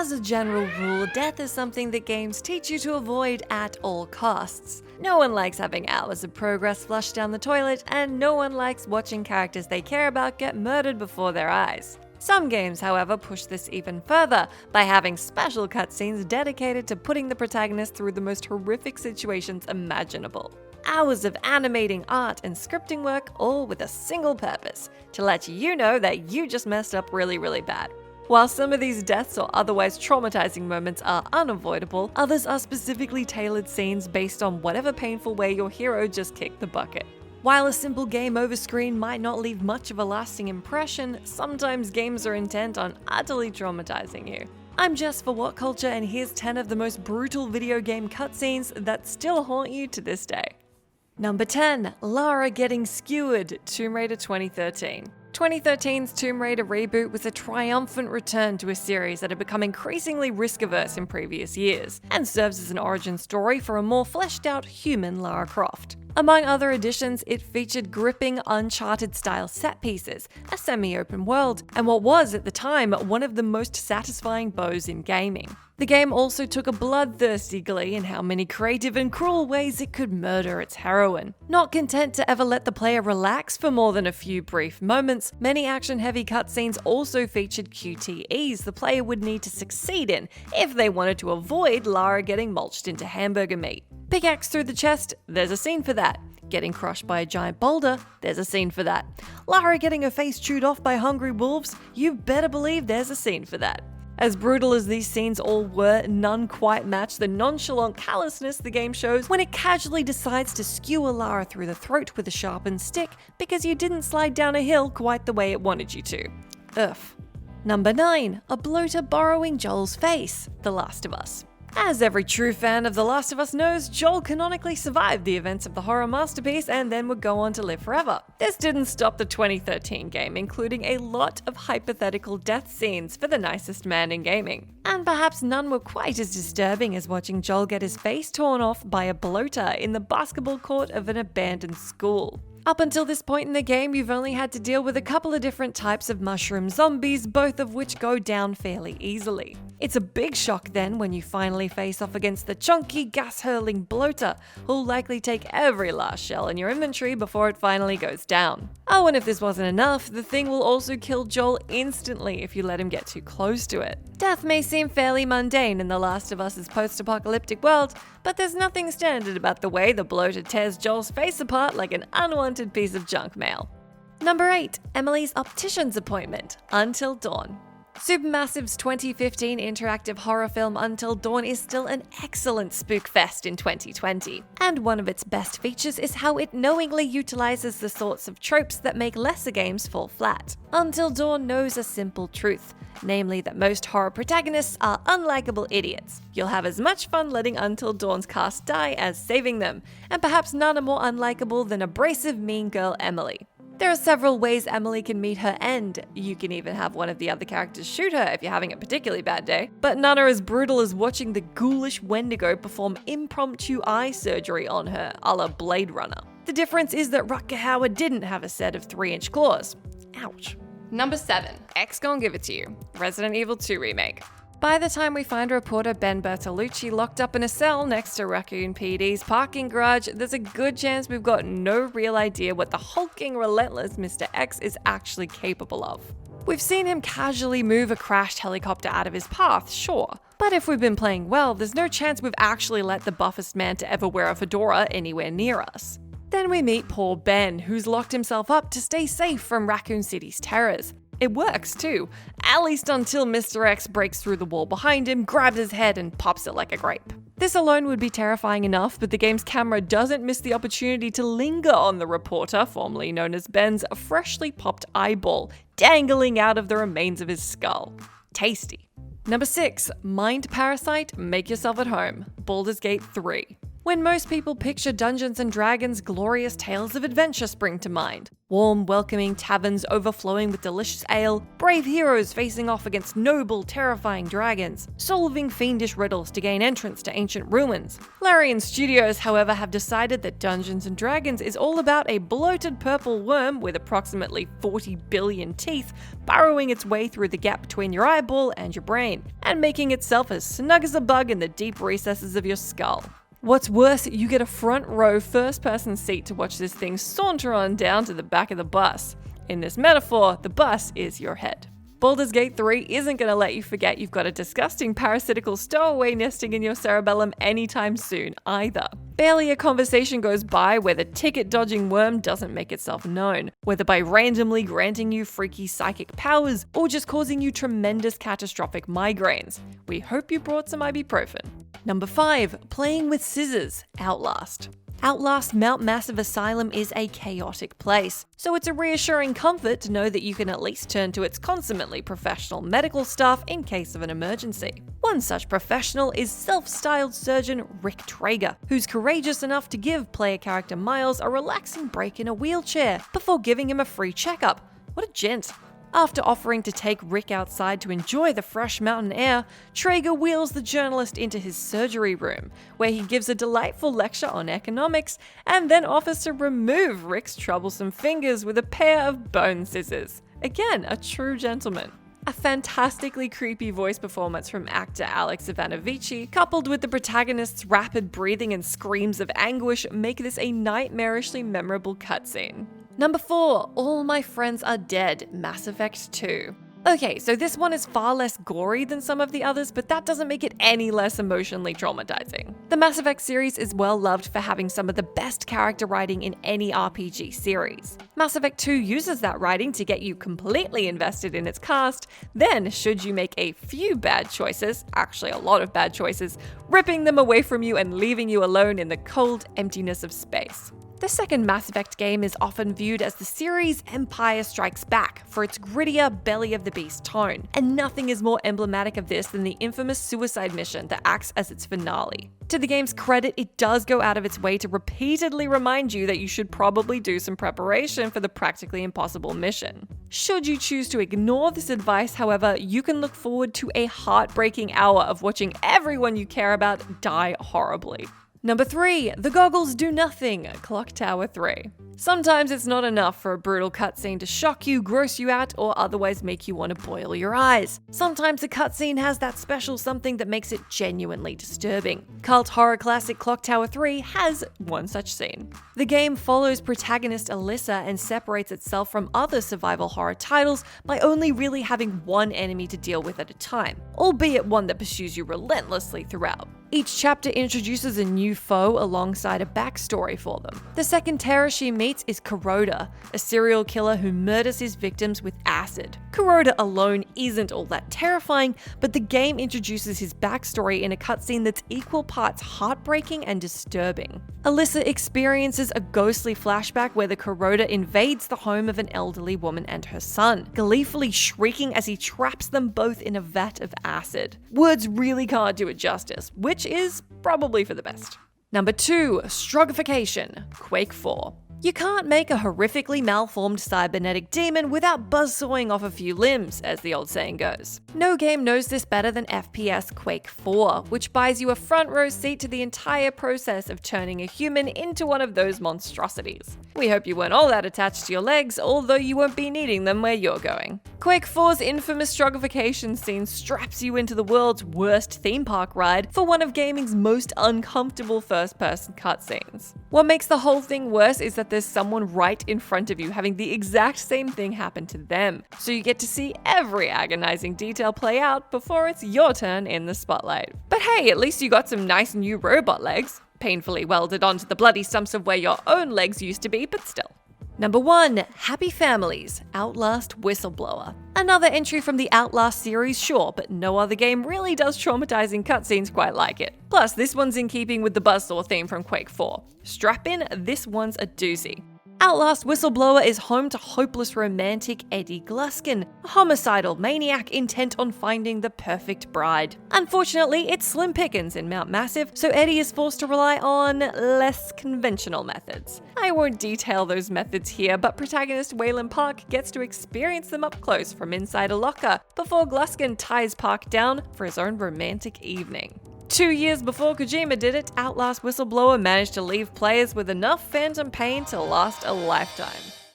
As a general rule, death is something that games teach you to avoid at all costs. No one likes having hours of progress flushed down the toilet, and no one likes watching characters they care about get murdered before their eyes. Some games, however, push this even further by having special cutscenes dedicated to putting the protagonist through the most horrific situations imaginable. Hours of animating, art, and scripting work, all with a single purpose: to let you know that you just messed up really, really bad. While some of these deaths or otherwise traumatizing moments are unavoidable, others are specifically tailored scenes based on whatever painful way your hero just kicked the bucket. While a simple game over screen might not leave much of a lasting impression, sometimes games are intent on utterly traumatizing you. I'm Jess for What Culture, and here's 10 of the most brutal video game cutscenes that still haunt you to this day. Number 10. Lara getting skewered, Tomb Raider 2013. 2013's Tomb Raider reboot was a triumphant return to a series that had become increasingly risk-averse in previous years, and serves as an origin story for a more fleshed-out human Lara Croft. Among other additions, it featured gripping Uncharted-style set pieces, a semi-open world, and what was, at the time, one of the most satisfying bows in gaming. The game also took a bloodthirsty glee in how many creative and cruel ways it could murder its heroine. Not content to ever let the player relax for more than a few brief moments, many action-heavy cutscenes also featured QTEs the player would need to succeed in if they wanted to avoid Lara getting mulched into hamburger meat. Pickaxe through the chest, there's a scene for that. Getting crushed by a giant boulder, there's a scene for that. Lara getting her face chewed off by hungry wolves, you better believe there's a scene for that. As brutal as these scenes all were, none quite match the nonchalant callousness the game shows when it casually decides to skewer Lara through the throat with a sharpened stick because you didn't slide down a hill quite the way it wanted you to. Ugh. Number 9. A bloater borrowing Joel's face, The Last of Us. As every true fan of The Last of Us knows, Joel canonically survived the events of the horror masterpiece and then would go on to live forever. This didn't stop the 2013 game, including a lot of hypothetical death scenes for the nicest man in gaming. And perhaps none were quite as disturbing as watching Joel get his face torn off by a bloater in the basketball court of an abandoned school. Up until this point in the game, you've only had to deal with a couple of different types of mushroom zombies, both of which go down fairly easily. It's a big shock then when you finally face off against the chunky, gas-hurling bloater, who'll likely take every last shell in your inventory before it finally goes down. Oh, and if this wasn't enough, the thing will also kill Joel instantly if you let him get too close to it. Death may seem fairly mundane in The Last of Us's post-apocalyptic world, but there's nothing standard about the way the bloater tears Joel's face apart like an unwanted piece of junk mail. Number 8. Emily's optician's appointment, Until Dawn. Supermassive's 2015 interactive horror film Until Dawn is still an excellent spook fest in 2020. And one of its best features is how it knowingly utilizes the sorts of tropes that make lesser games fall flat. Until Dawn knows a simple truth, namely that most horror protagonists are unlikable idiots. You'll have as much fun letting Until Dawn's cast die as saving them, and perhaps none are more unlikable than abrasive mean girl Emily. There are several ways Emily can meet her end. You can even have one of the other characters shoot her if you're having a particularly bad day, but none are as brutal as watching the ghoulish Wendigo perform impromptu eye surgery on her, a la Blade Runner. The difference is that Rutger Hauer didn't have a set of 3-inch claws. Ouch. Number 7. X gon' give it to you. Resident Evil 2 Remake. By the time we find reporter Ben Bertolucci locked up in a cell next to Raccoon PD's parking garage, there's a good chance we've got no real idea what the hulking, relentless Mr. X is actually capable of. We've seen him casually move a crashed helicopter out of his path, sure, but if we've been playing well, there's no chance we've actually let the buffest man to ever wear a fedora anywhere near us. Then we meet poor Ben, who's locked himself up to stay safe from Raccoon City's terrors. It works too, at least until Mr. X breaks through the wall behind him, grabs his head and pops it like a grape. This alone would be terrifying enough, but the game's camera doesn't miss the opportunity to linger on the reporter, formerly known as Ben's, freshly popped eyeball, dangling out of the remains of his skull. Tasty. Number 6. Mind Parasite, Make Yourself at Home, Baldur's Gate 3. When most people picture Dungeons & Dragons, glorious tales of adventure spring to mind. Warm, welcoming taverns overflowing with delicious ale, brave heroes facing off against noble, terrifying dragons, solving fiendish riddles to gain entrance to ancient ruins. Larian Studios, however, have decided that Dungeons & Dragons is all about a bloated purple worm with approximately 40 billion teeth burrowing its way through the gap between your eyeball and your brain, and making itself as snug as a bug in the deep recesses of your skull. What's worse, you get a front row first-person seat to watch this thing saunter on down to the back of the bus. In this metaphor, the bus is your head. Baldur's Gate 3 isn't going to let you forget you've got a disgusting parasitical stowaway nesting in your cerebellum anytime soon either. Barely a conversation goes by where the ticket-dodging worm doesn't make itself known, whether by randomly granting you freaky psychic powers or just causing you tremendous catastrophic migraines. We hope you brought some ibuprofen. Number 5. Playing with scissors, Outlast. Outlast Mount Massive Asylum is a chaotic place, so it's a reassuring comfort to know that you can at least turn to its consummately professional medical staff in case of an emergency. One such professional is self-styled surgeon Rick Traeger, who's courageous enough to give player character Miles a relaxing break in a wheelchair before giving him a free checkup. What a gent! After offering to take Rick outside to enjoy the fresh mountain air, Traeger wheels the journalist into his surgery room, where he gives a delightful lecture on economics and then offers to remove Rick's troublesome fingers with a pair of bone scissors. Again, a true gentleman. A fantastically creepy voice performance from actor Alex Ivanovici, coupled with the protagonist's rapid breathing and screams of anguish, make this a nightmarishly memorable cutscene. Number 4. All My Friends Are Dead, Mass Effect 2. Okay, so this one is far less gory than some of the others, but that doesn't make it any less emotionally traumatizing. The Mass Effect series is well loved for having some of the best character writing in any RPG series. Mass Effect 2 uses that writing to get you completely invested in its cast, then should you make a few bad choices, actually a lot of bad choices, ripping them away from you and leaving you alone in the cold emptiness of space. The second Mass Effect game is often viewed as the series' Empire Strikes Back for its grittier, belly-of-the-beast tone, and nothing is more emblematic of this than the infamous suicide mission that acts as its finale. To the game's credit, it does go out of its way to repeatedly remind you that you should probably do some preparation for the practically impossible mission. Should you choose to ignore this advice, however, you can look forward to a heartbreaking hour of watching everyone you care about die horribly. Number 3. The Goggles Do Nothing, Clock Tower 3. Sometimes it's not enough for a brutal cutscene to shock you, gross you out, or otherwise make you want to boil your eyes. Sometimes a cutscene has that special something that makes it genuinely disturbing. Cult horror classic Clock Tower 3 has one such scene. The game follows protagonist Alyssa and separates itself from other survival horror titles by only really having one enemy to deal with at a time, albeit one that pursues you relentlessly throughout. Each chapter introduces a new foe alongside a backstory for them. The second terror she meets is Kuroda, a serial killer who murders his victims with acid. Kuroda alone isn't all that terrifying, but the game introduces his backstory in a cutscene that's equal parts heartbreaking and disturbing. Alyssa experiences a ghostly flashback where the Kuroda invades the home of an elderly woman and her son, gleefully shrieking as he traps them both in a vat of acid. Words really can't do it justice, which is probably for the best. Number 2. Struggification, Quake IV. You can't make a horrifically malformed cybernetic demon without buzzsawing off a few limbs, as the old saying goes. No game knows this better than FPS Quake IV, which buys you a front row seat to the entire process of turning a human into one of those monstrosities. We hope you weren't all that attached to your legs, although you won't be needing them where you're going. Quake IV's infamous struggification scene straps you into the world's worst theme park ride for one of gaming's most uncomfortable first-person cutscenes. What makes the whole thing worse is that there's someone right in front of you having the exact same thing happen to them, so you get to see every agonizing detail play out before it's your turn in the spotlight. But hey, at least you got some nice new robot legs, painfully welded onto the bloody stumps of where your own legs used to be, but still. Number 1. Happy Families, Outlast Whistleblower. Another entry from the Outlast series, sure, but no other game really does traumatizing cutscenes quite like it. Plus, this one's in keeping with the buzzsaw theme from Quake IV. Strap in, this one's a doozy. Outlast Whistleblower is home to hopeless romantic Eddie Gluskin, a homicidal maniac intent on finding the perfect bride. Unfortunately, it's slim pickings in Mount Massive, so Eddie is forced to rely on less conventional methods. I won't detail those methods here, but protagonist Waylon Park gets to experience them up close from inside a locker before Gluskin ties Park down for his own romantic evening. 2 years before Kojima did it, Outlast Whistleblower managed to leave players with enough phantom pain to last a lifetime.